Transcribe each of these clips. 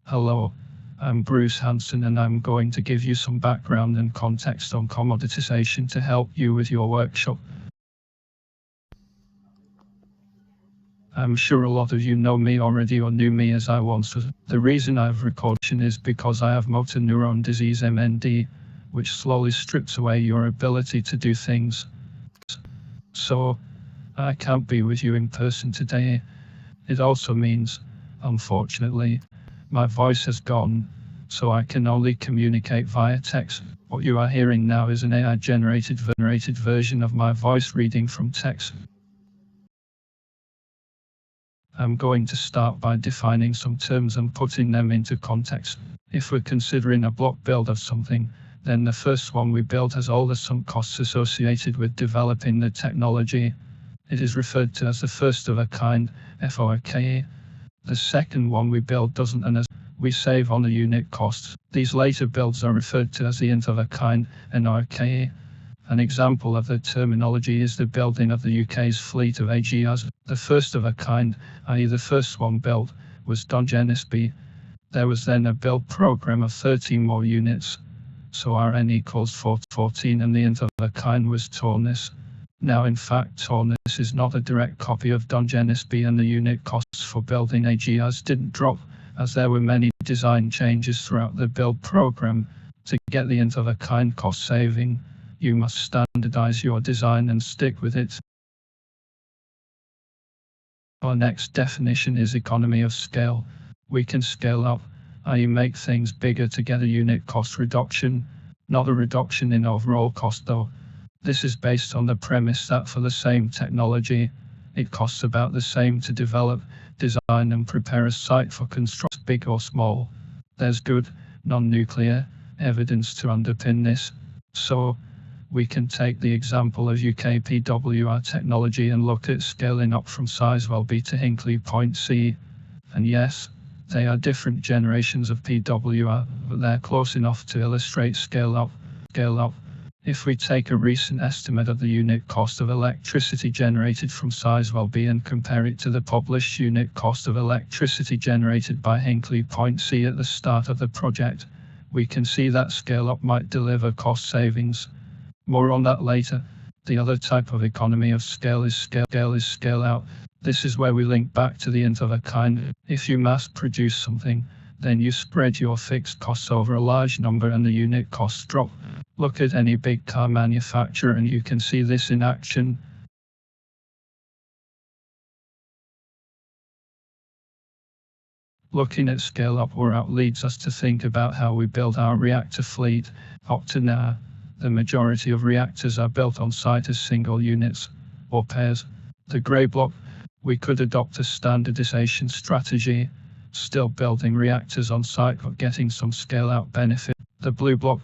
Hello, I'm Bruce Hanson and I'm going to give you some background and context on commoditisation to help you with your workshop. I'm sure a lot of you know me already or knew me as I once was. The reason I've recorded is because I have motor neuron disease MND, which slowly strips away your ability to do things. So, I can't be with you in person today. It also means, unfortunately, my voice has gone, so I can only communicate via text. What you are hearing now is an AI-generated version of my voice reading from text. I'm going to start by defining some terms and putting them into context. If we're considering a block build of something, then the first one we build has all the sunk costs associated with developing the technology. It is referred to as the first of a kind, FOAK. The second one we build doesn't, and as we save on the unit costs. These later builds are referred to as the nth of a kind, NRK. An example of the terminology is the building of the UK's fleet of AGRs. The first of a kind, i.e. the first one built, was done Genesby. There was then a build program of 13 more units. So Rn equals 14 and the nth of a kind was Torness. Now in fact Torness is not a direct copy of Don Genesby and the unit costs for building AGRs didn't drop, as there were many design changes throughout the build program. To get the nth of a kind cost saving, you must standardize your design and stick with it. Our next definition is economy of scale. We can scale up, i.e. make things bigger to get a unit cost reduction, not a reduction in overall cost though. This is based on the premise that for the same technology, it costs about the same to develop, design and prepare a site for construction, big or small. There's good, non-nuclear, evidence to underpin this. So, we can take the example of UK PWR technology and look at scaling up from Sizewell B to Hinkley Point C. And yes, they are different generations of PWR, but they're close enough to illustrate scale up. If we take a recent estimate of the unit cost of electricity generated from Sizewell B and compare it to the published unit cost of electricity generated by Hinkley Point C at the start of the project, we can see that scale up might deliver cost savings. More on that later. The other type of economy of scale is scale out. This is where we link back to the nth of a kind. If you mass produce something, then you spread your fixed costs over a large number and the unit costs drop. Look at any big car manufacturer and you can see this in action. Looking at scale up or out leads us to think about how we build our reactor fleet. Up to now, the majority of reactors are built on site as single units, or pairs. The grey block, we could adopt a standardization strategy, still building reactors on site but getting some scale out benefit. The blue block,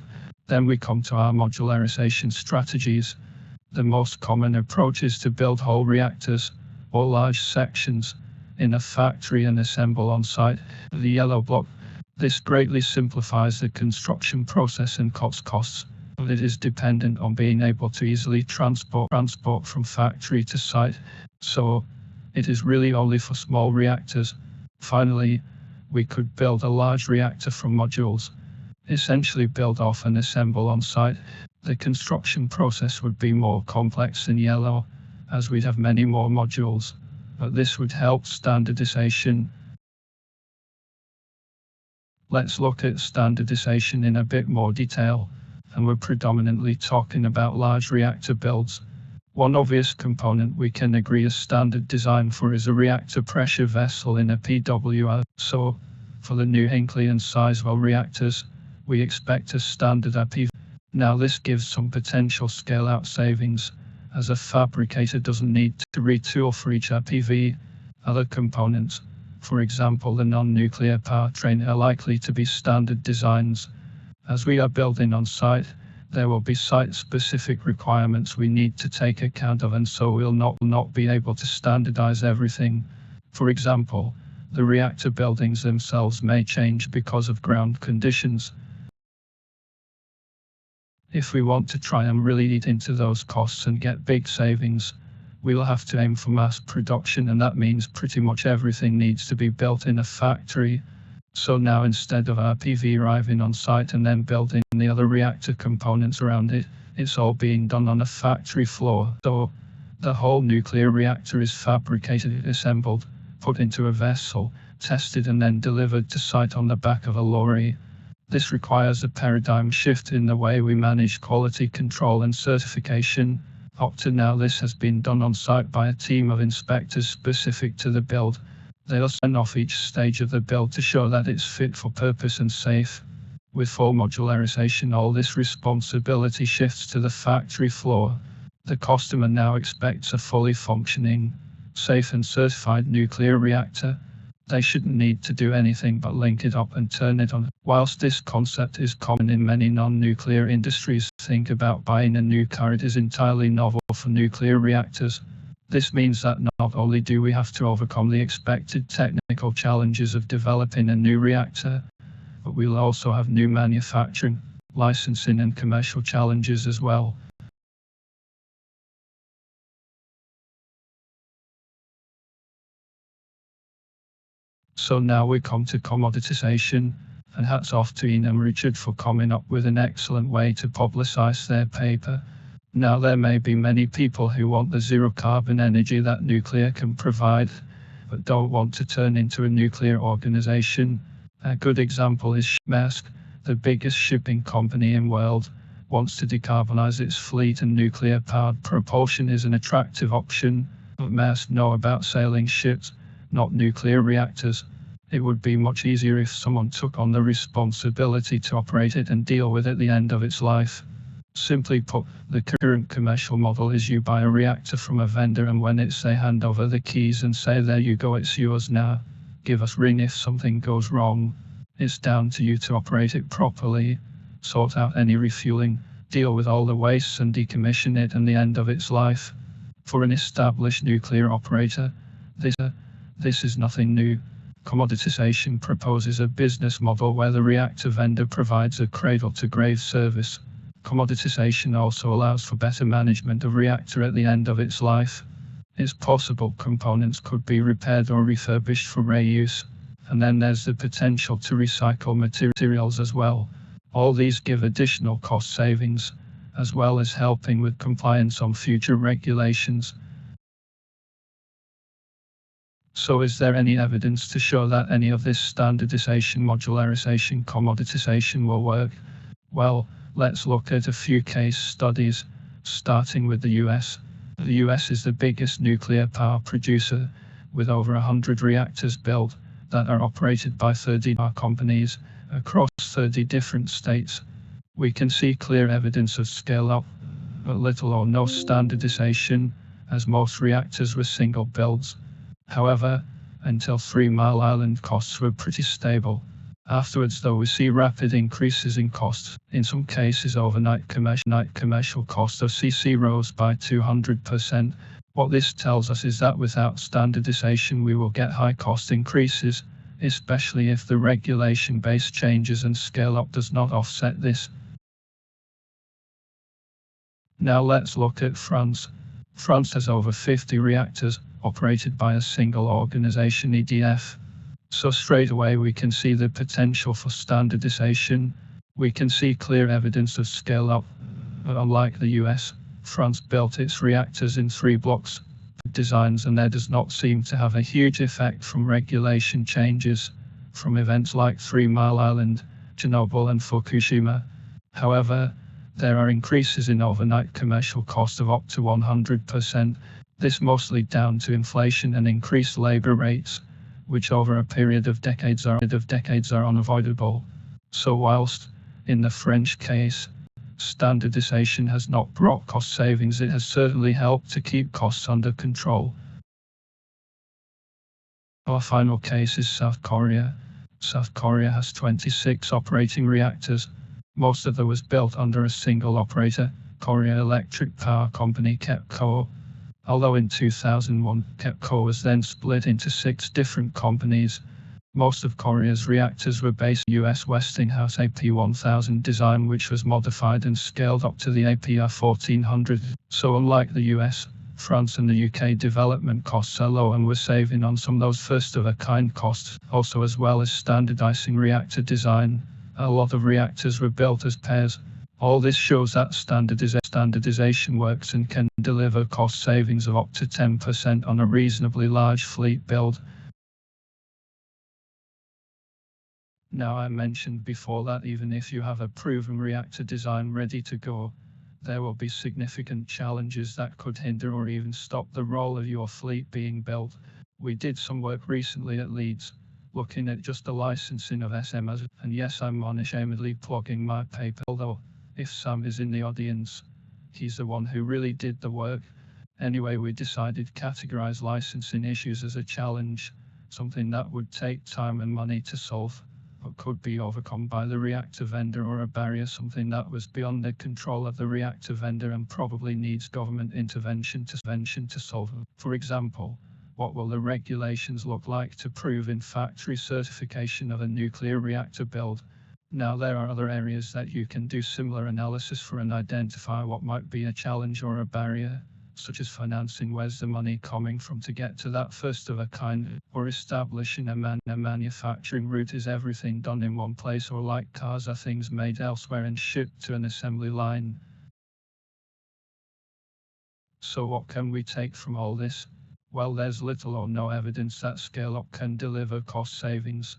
then we come to our modularization strategies. The most common approach is to build whole reactors, or large sections, in a factory and assemble on site. The yellow block, this greatly simplifies the construction process and cuts costs. It is dependent on being able to easily transport from factory to site, so it is really only for small reactors. Finally, we could build a large reactor from modules, essentially build off and assemble on site. The construction process would be more complex in yellow, as we'd have many more modules, but this would help standardization. Let's look at standardization in a bit more detail. And we're predominantly talking about large reactor builds. One obvious component we can agree a standard design for is a reactor pressure vessel in a PWR. So, for the new Hinkley and Sizewell reactors, we expect a standard APV. Now this gives some potential scale-out savings, as a fabricator doesn't need to retool for each APV. Other components, for example the non-nuclear powertrain, are likely to be standard designs. As we are building on site, there will be site-specific requirements we need to take account of, and so we'll not be able to standardize everything. For example, the reactor buildings themselves may change because of ground conditions. If we want to try and really eat into those costs and get big savings, we will have to aim for mass production, and that means pretty much everything needs to be built in a factory. So now instead of RPV arriving on site and then building the other reactor components around it, it's all being done on a factory floor. So the whole nuclear reactor is fabricated, assembled, put into a vessel, tested and then delivered to site on the back of a lorry. This requires a paradigm shift in the way we manage quality control and certification. Up to now this has been done on site by a team of inspectors specific to the build. They'll sign off each stage of the build to show that it's fit for purpose and safe. With full modularization, all this responsibility shifts to the factory floor. The customer now expects a fully functioning, safe and certified nuclear reactor. They shouldn't need to do anything but link it up and turn it on. Whilst this concept is common in many non-nuclear industries, think about buying a new car. It is entirely novel for nuclear reactors. This means that not only do we have to overcome the expected technical challenges of developing a new reactor, but we'll also have new manufacturing, licensing and commercial challenges as well. So now we come to commoditisation, and hats off to Ian and Richard for coming up with an excellent way to publicise their paper. Now there may be many people who want the zero carbon energy that nuclear can provide, but don't want to turn into a nuclear organisation. A good example is Maersk, the biggest shipping company in the world, wants to decarbonise its fleet and nuclear-powered propulsion is an attractive option, but Maersk know about sailing ships, not nuclear reactors. It would be much easier if someone took on the responsibility to operate it and deal with it at the end of its life. Simply put, the current commercial model is you buy a reactor from a vendor and when they hand over the keys and say there you go, it's yours now. Give us a ring if something goes wrong. It's down to you to operate it properly, sort out any refueling, deal with all the wastes and decommission it at the end of its life. For an established nuclear operator, this is nothing new. Commoditisation proposes a business model where the reactor vendor provides a cradle-to-grave service. Commoditisation also allows for better management of reactor at the end of its life. It's possible components could be repaired or refurbished for reuse, and then there's the potential to recycle materials as well. All these give additional cost savings, as well as helping with compliance on future regulations. So is there any evidence to show that any of this standardization, modularization, commoditisation will work? Well, let's look at a few case studies, starting with the US. The US is the biggest nuclear power producer, with over 100 reactors built that are operated by 30 companies across 30 different states. We can see clear evidence of scale-up, but little or no standardization, as most reactors were single builds. However, until 3 Mile Island costs were pretty stable. Afterwards, though, we see rapid increases in costs. In some cases, overnight commercial cost of CC rose by 200%. What this tells us is that without standardization, we will get high cost increases, especially if the regulation base changes and scale up does not offset this. Now let's look at France. France has over 50 reactors, operated by a single organization, EDF. So straight away we can see the potential for standardization. We can see clear evidence of scale up. But unlike the US, France built its reactors in 3 blocks designs, and there does not seem to have a huge effect from regulation changes from events like 3 Mile Island, Chernobyl and Fukushima. However, there are increases in overnight commercial cost of up to 100%. This mostly down to inflation and increased labor rates, which over a period of decades are unavoidable. So whilst, in the French case, standardization has not brought cost savings, it has certainly helped to keep costs under control. Our final case is South Korea. South Korea has 26 operating reactors. Most of them was built under a single operator, Korea Electric Power Company KEPCO. Although in 2001, KEPCO was then split into 6 different companies. Most of Korea's reactors were based on US Westinghouse AP1000 design, which was modified and scaled up to the APR 1400. So unlike the US, France and the UK development costs are low, and we're saving on some of those first-of-a-kind costs. Also, as well as standardizing reactor design, a lot of reactors were built as pairs. All this shows that standardization works and can deliver cost savings of up to 10% on a reasonably large fleet build. Now, I mentioned before that even if you have a proven reactor design ready to go, there will be significant challenges that could hinder or even stop the role of your fleet being built. We did some work recently at Leeds, looking at just the licensing of SMRs, and yes, I'm unashamedly plugging my paper, although if Sam is in the audience, he's the one who really did the work. Anyway, we decided to categorize licensing issues as a challenge, something that would take time and money to solve, but could be overcome by the reactor vendor, or a barrier, something that was beyond the control of the reactor vendor and probably needs government intervention to solve. For example, what will the regulations look like to prove in factory certification of a nuclear reactor build? Now, there are other areas that you can do similar analysis for and identify what might be a challenge or a barrier, such as financing. Where's the money coming from to get to that first of a kind, or establishing a manufacturing route? Is everything done in one place, or like cars, are things made elsewhere and shipped to an assembly line? So what can we take from all this? Well, there's little or no evidence that scale up can deliver cost savings.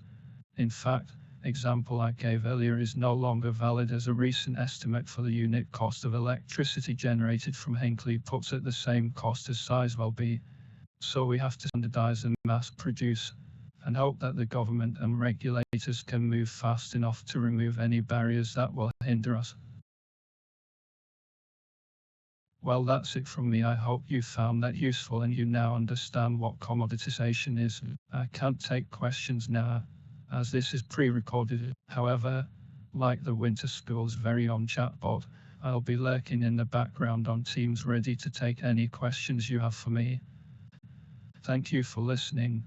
In fact, example I gave earlier is no longer valid, as a recent estimate for the unit cost of electricity generated from Hinkley puts at the same cost as Sizewell B. So we have to standardize and mass produce, and hope that the government and regulators can move fast enough to remove any barriers that will hinder us. Well, that's it from me. I hope you found that useful and you now understand what commoditisation is. I can't take questions now, as this is pre-recorded. However, like the Winter School's very own chatbot, I'll be lurking in the background on Teams, ready to take any questions you have for me. Thank you for listening.